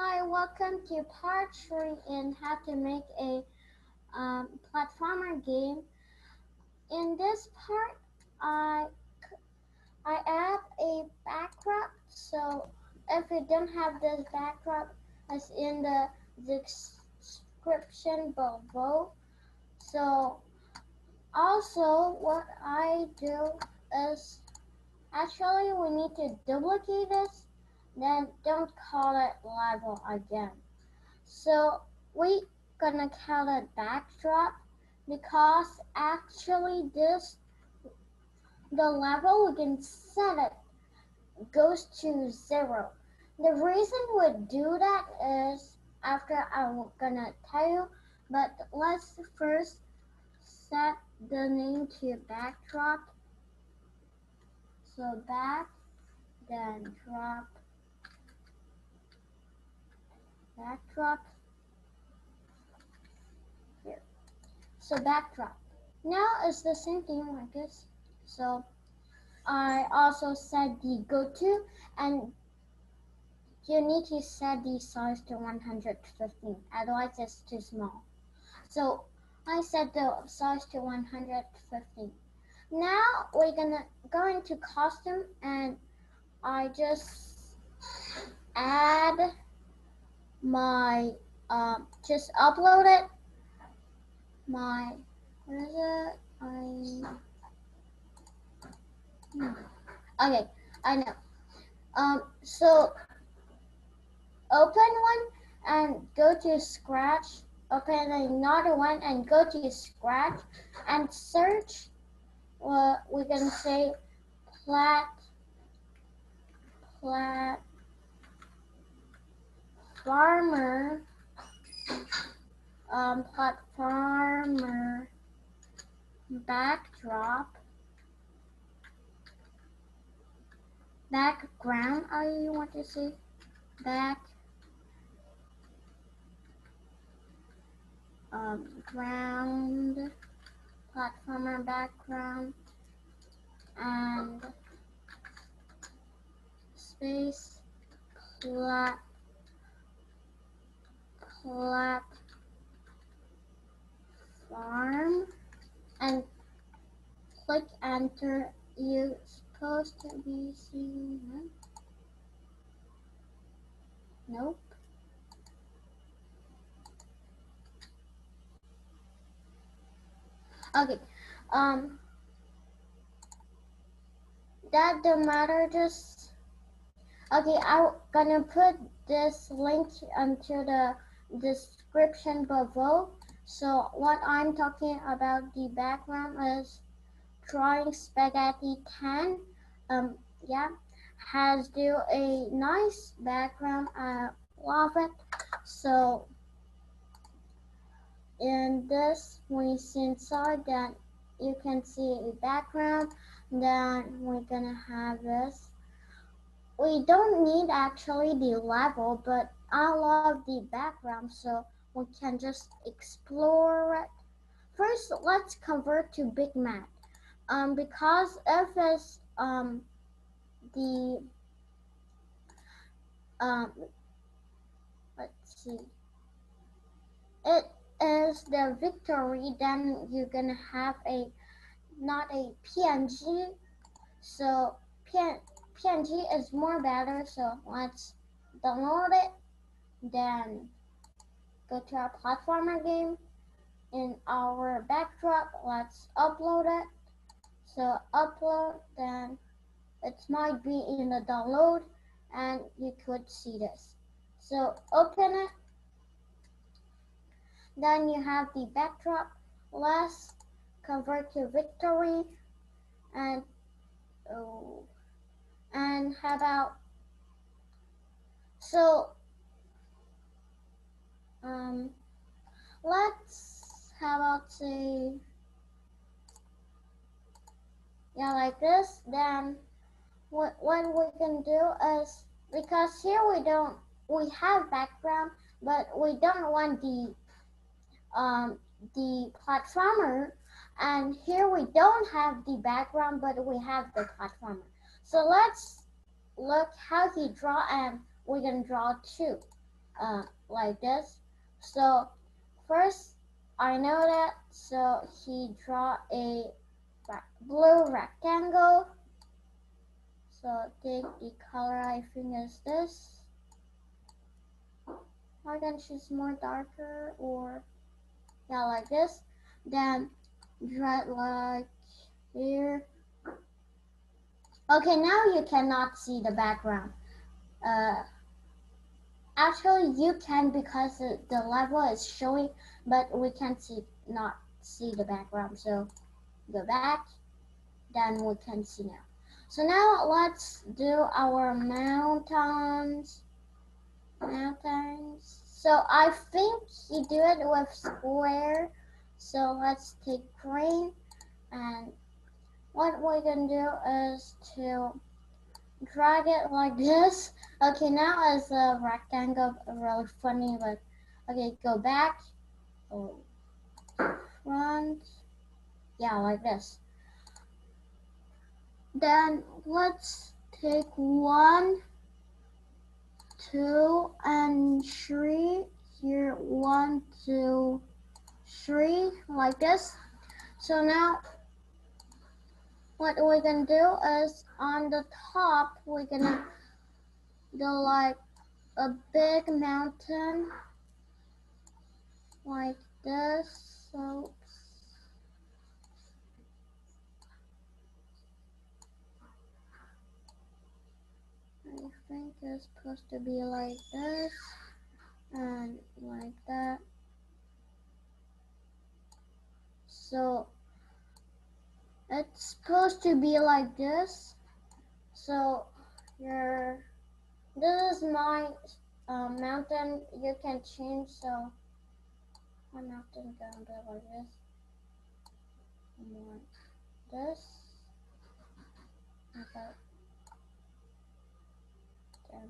Hi, welcome to part 3 in how to make a platformer game. In this part, I, I add a backdrop. So if you don't have this backdrop, it's in the description below. So also what I do is actually we need to duplicate this, then don't call it level again. So we gonna call it backdrop because actually the level we can set it goes to 0. The reason we do that is after I'm gonna tell you, but let's first set the name to backdrop. So back, then drop, backdrop here. So backdrop. Now it's the same thing like this. So I also set the go-to, and you need to set the size to 115, otherwise it's too small. So I set the size to 115. Now we're gonna go into custom, and I just add my, just upload it, my, what is it? Okay, I know. So open one and go to Scratch, open another one and go to Scratch and search, we're gonna say platformer, platformer background, I want to say ground, platformer background, and space platform, and click enter. You're supposed to be seeing it. Nope. Okay. That don't matter. Just okay. I'm gonna put this link into the description below. So what I'm talking about the background is Drawing Spaghetti 10. Yeah, has do a nice background. I love it. So in this, we see inside that you can see a background. Then we're gonna have this. We don't need actually the level, but I love the background, so we can just explore it. First, let's convert to bitmap. Because if it's the um, let's see, it is the victory, then you're gonna have a not a PNG. So PNG is more better. So let's download it. Then go to our platformer game. In our backdrop, let's upload it. So upload, then it might be in the download, and you could see this. So open it. Then you have the backdrop. Let's convert to victory, and and how about so let's how about say yeah, like this. Then what we can do is, because here we have background, but we don't want the platformer, and here we don't have the background, but we have the platformer. So let's look how he draw, and we're gonna draw two. like this. So first I know that, so he draw a blue rectangle. So take the color, I think is this. I can choose more darker, or yeah, like this. Then draw it like here. Okay, now you cannot see the background. Actually, you can, because the level is showing, but we can't not see the background. So go back, then we can see now. So now let's do our mountains. So I think he do it with square. So let's take green, and what we're gonna do is to drag it like this. Okay, now as a rectangle, really funny, but okay, go back, oh, front, yeah, like this. Then let's take 1, 2, and 3 here. 1, 2, 3, like this. So now what we're gonna do is on the top we're gonna do like a big mountain like this. So I think it's supposed to be like this and like that. So it's supposed to be like this. So this is my mountain. You can change. So my mountain gonna be like this. More this. Okay. Then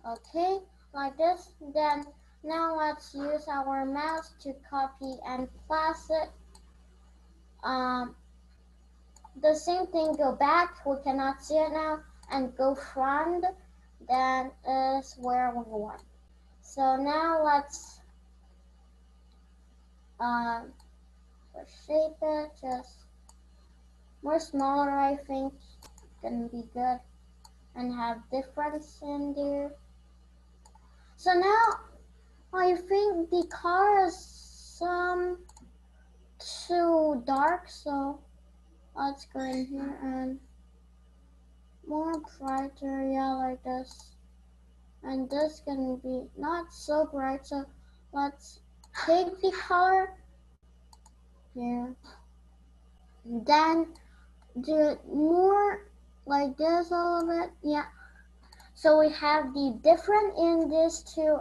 okay, like this. Then now let's use our mouse to copy and place it. The same thing, go back, we cannot see it now, and go front, then is where we want. So now let's shape it, just more smaller, I think, gonna be good, and have difference in there. So now I think the car is too dark, so let's go in here and more brighter, yeah, like this. And this can be not so bright, so let's take the color here, then do it more like this a little bit, yeah. So we have the different in these two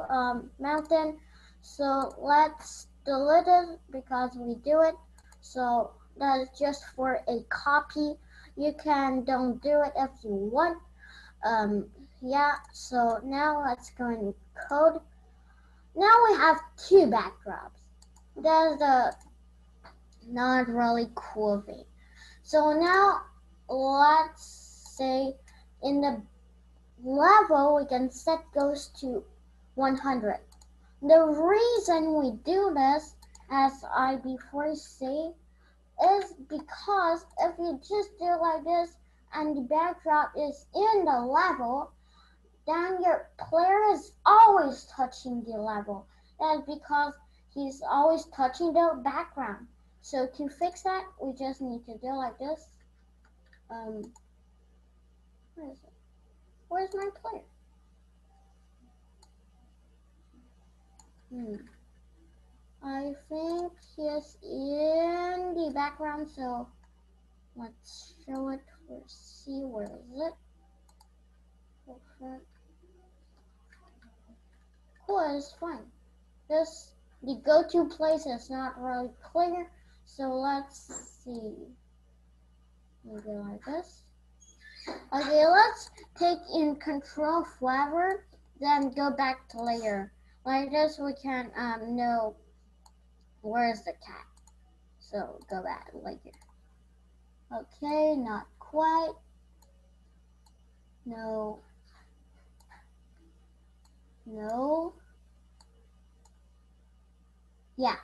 mountain. So let's delete it because we do it. So that is just for a copy. You can don't do it if you want. Yeah, so now let's go in code. Now we have two backdrops. That's the not really cool thing. So now let's say in the level we can set goes to 100. The reason we do this, as I before say, is because if you just do like this and the backdrop is in the level, then your player is always touching the level. That's because he's always touching the background. So to fix that, we just need to do like this. Where is it? Where's my player? I think he's in the background, so let's show it for see where is it. Cool, it's fine. This the go-to place is not really clear, so let's see. Maybe like this. Okay, let's take in control flavor, then go back to layer. Like this, we can know where's the cat. So go back like here. Okay, not quite. No. No. Yeah.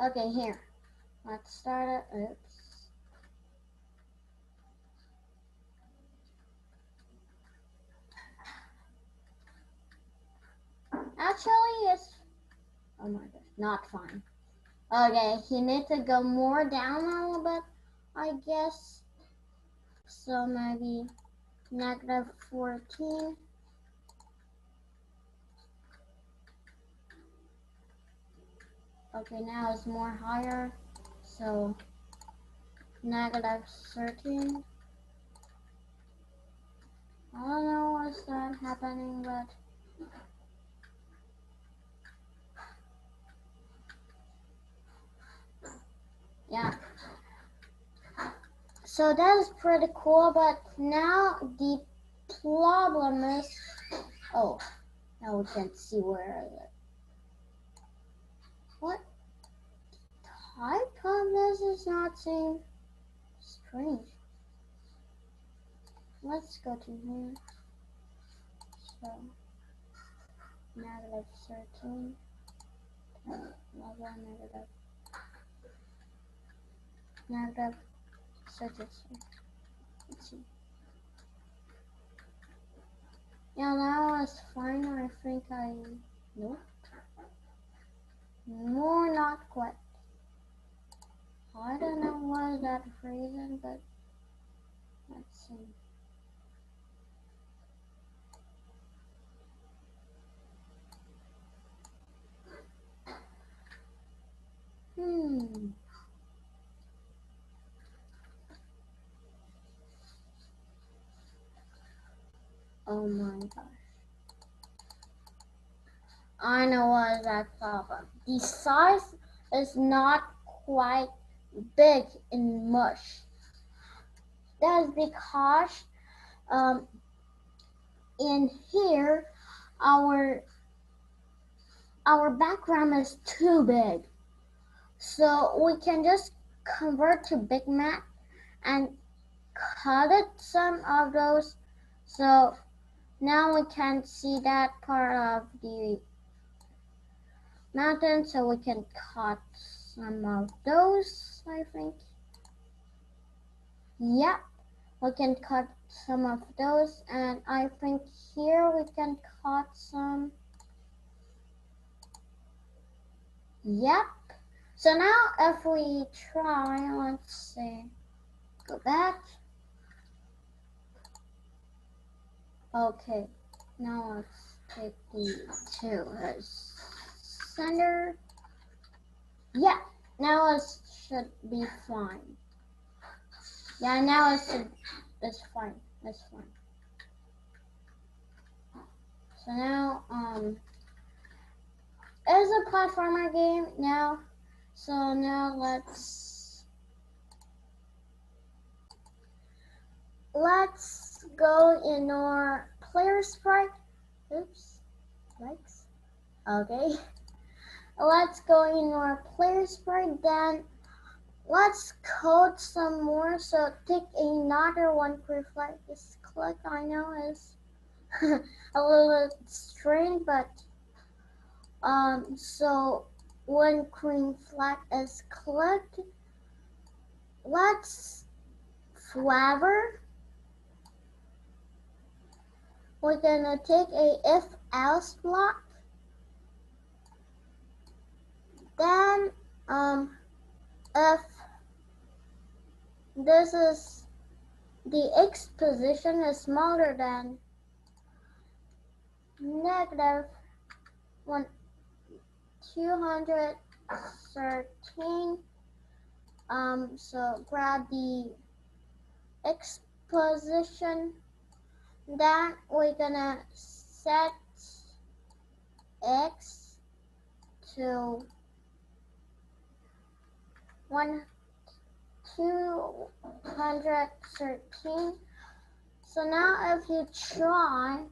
Okay, here. Let's start it. Oops. Actually, it's... Oh my gosh, not fine. Okay, he needs to go more down a little bit, I guess. So maybe negative 14. Okay, now it's more higher. So negative 13. I don't know what's that happening, but yeah. So that is pretty cool, but now the problem is, oh, now we can't see where is it. What type of this is not seem strange. Let's go to here. So negative 13, negative 13. Let's see. Yeah, now it's fine. I think nope. More not quite. I don't know why that reason, but let's see. Oh my gosh. I know what is that problem. The size is not quite big in mush. That is because in here our background is too big. So we can just convert to bitmap and cut it some of those. So now we can see that part of the mountain, so we can cut some of those, I think. Yep, we can cut some of those, and I think here we can cut some. Yep. So now if we try, let's see, go back. Okay, now let's take the two as center. Yeah, now it should be fine. Yeah, now it's fine. It's fine. So now it's a platformer game now. So now let's go in our player sprite. Oops, likes. Okay. Let's go in our player sprite, then let's code some more. So take another one preflag. This click I know is a little strange, but so when green flag is clicked, let's flavor. We're gonna take a if else block. Then if this is the x position is smaller than negative 213, so grab the x position. Then we're gonna set x to 213. So now if you try,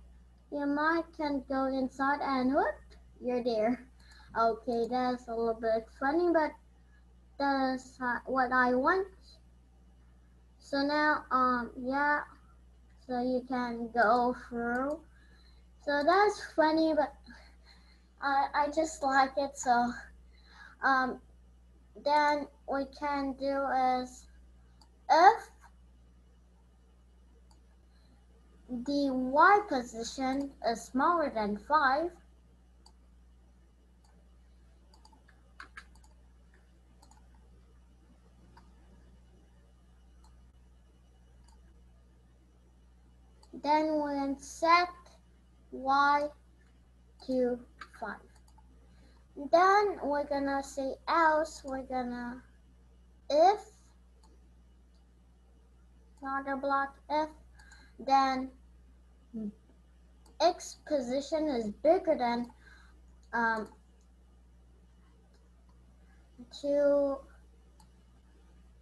you might can go inside and whoop, you're there. Okay, that's a little bit funny, but that's what I want. So now, yeah. so you can go through. So that's funny, but I just like it. So then we can do is if the y position is smaller than 5, then we can set y to 5. Then we're gonna say else, we're gonna if another block if then x position is bigger than 2.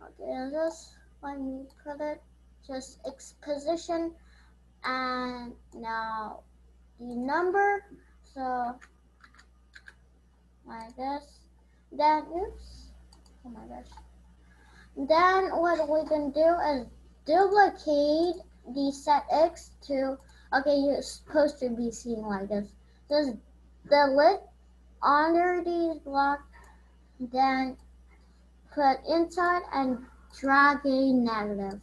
Okay, just let me put it just x position and now the number, so like this. Then oops, oh my gosh. Then what we can do is duplicate the set x to, okay, you're supposed to be seeing like this. Just delete under the block, then put inside and drag a negative.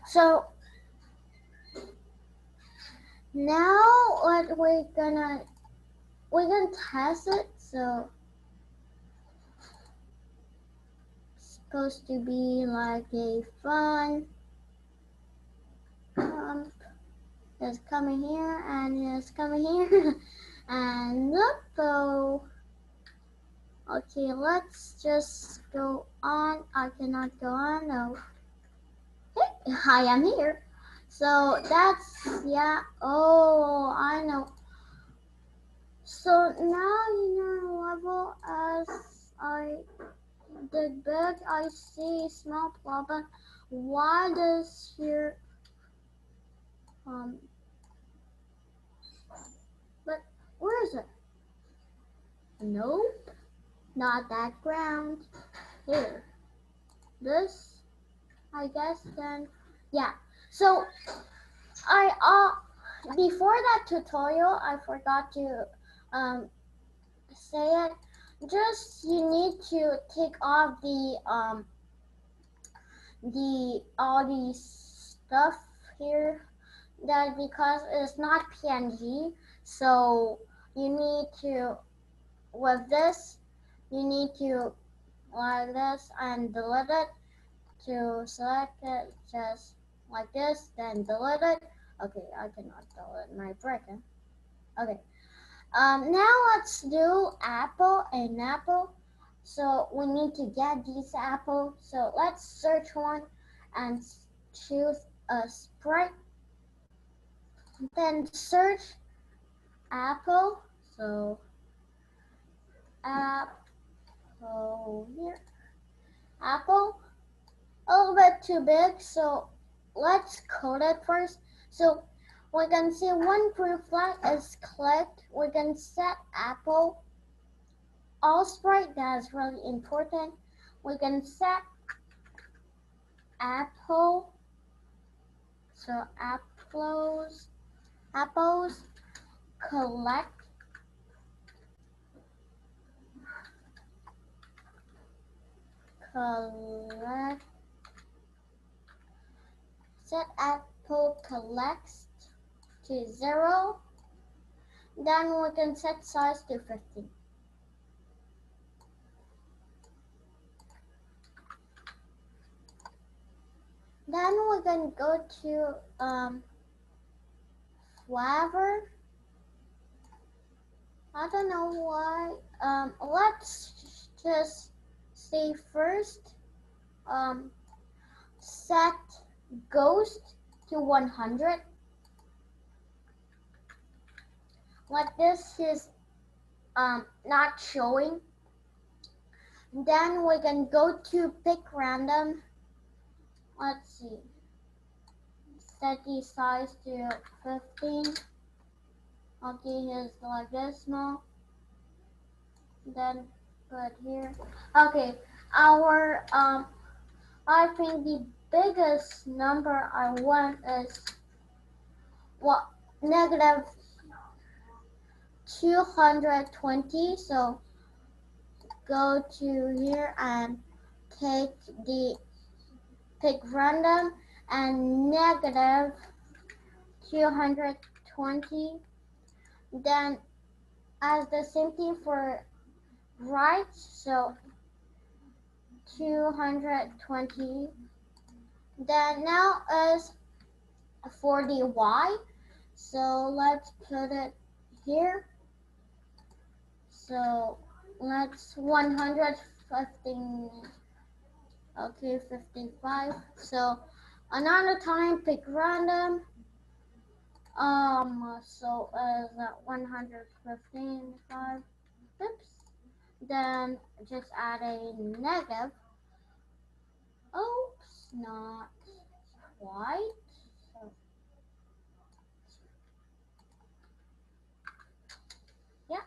So now what we're gonna test it. So it's supposed to be like a fun is coming here and is coming here and look, so okay, let's just go on. I cannot go on, no. Hey, I am here. So that's, yeah, oh, I know. So now in your level, as I dig big, I see small problem. Why does here, but where is it? Nope, not that ground. Here, this, I guess then, yeah. So I before that tutorial, I forgot to say it. Just you need to take off the all these stuff here, that because it's not PNG, so you need to, with this, you need to like this and delete it, to select it just like this, then delete it. Okay, I cannot delete my bracket. Okay, now let's do apple and apple. So we need to get these apple. So let's search one and choose a sprite. Then search apple. So apple here. Apple. A little bit too big. So let's code it first. So we can see one proof flag is clicked. We can set apple all sprite. That is really important. We can set apple, so apples collect set apple collects to 0, then we can set size to 15. Then we can go to flavor. I don't know why. Let's just say first set ghost to 100. Like this is not showing. Then we can go to pick random. Let's see. Set the size to 15. Okay, here's like this small. Then put here. Okay, our I think the biggest number I want is negative 220. So go to here and pick random and negative 220. Then as the same thing for right, so 220. Then now is for the y, so let's put it here. So let's 115. Okay, 55. So another time pick random. So as 115. Oops. Then just add a negative. Oops, not quite. So yeah.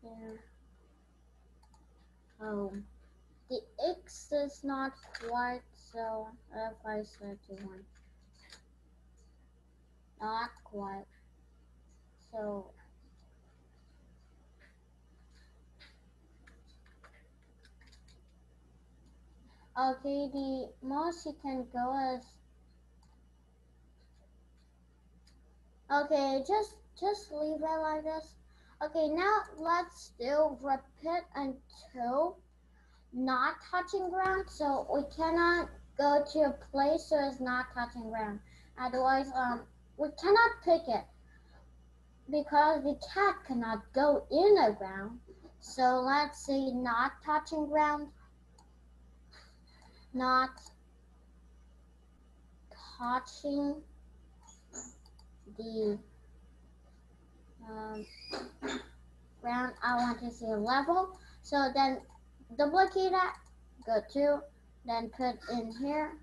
Here. Oh, the x is not quite. So if I set to 1, not quite. So okay, the most you can go is okay. Just leave it like this. Okay, now let's do repeat until not touching ground. So we cannot go to a place so it's not touching ground. Otherwise, we cannot pick it because the cat cannot go in the ground. So let's say not touching ground, not touching the ground. I want to see level. So then duplicate that, go to, then put in here.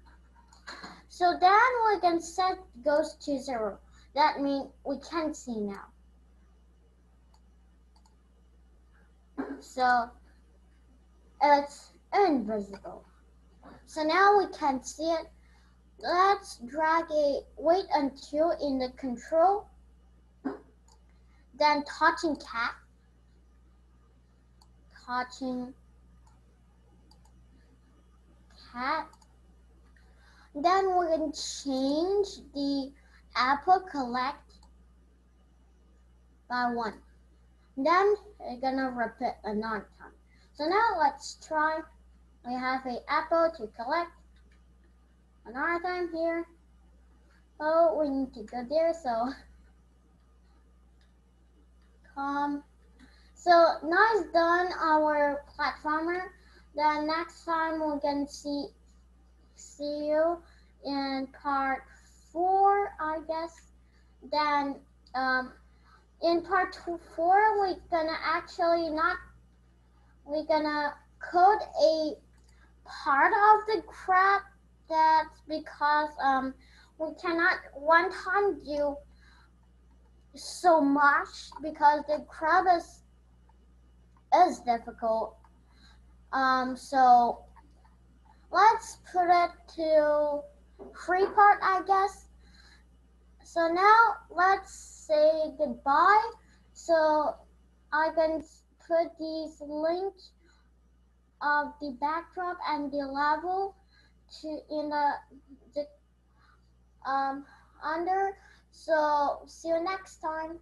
So then we can set goes to 0. That means we can't see now. So it's invisible. So now we can see it. Let's drag a wait until in the control. Then touching cat. Touching cat. Then we can change the apple collect by 1. Then we're gonna repeat another time. So now let's try. We have an apple to collect. Another time here. Oh, we need to go there, so come. So now it's done our platformer. Then next time we can see you in part 4, I guess. Then in part 4 we're gonna code a part of the crab. That's because we cannot one time do so much because the crab is difficult. So let's put it to 3 part, I guess. So now let's say goodbye. So I can put these links of the backdrop and the level to in the under. So see you next time.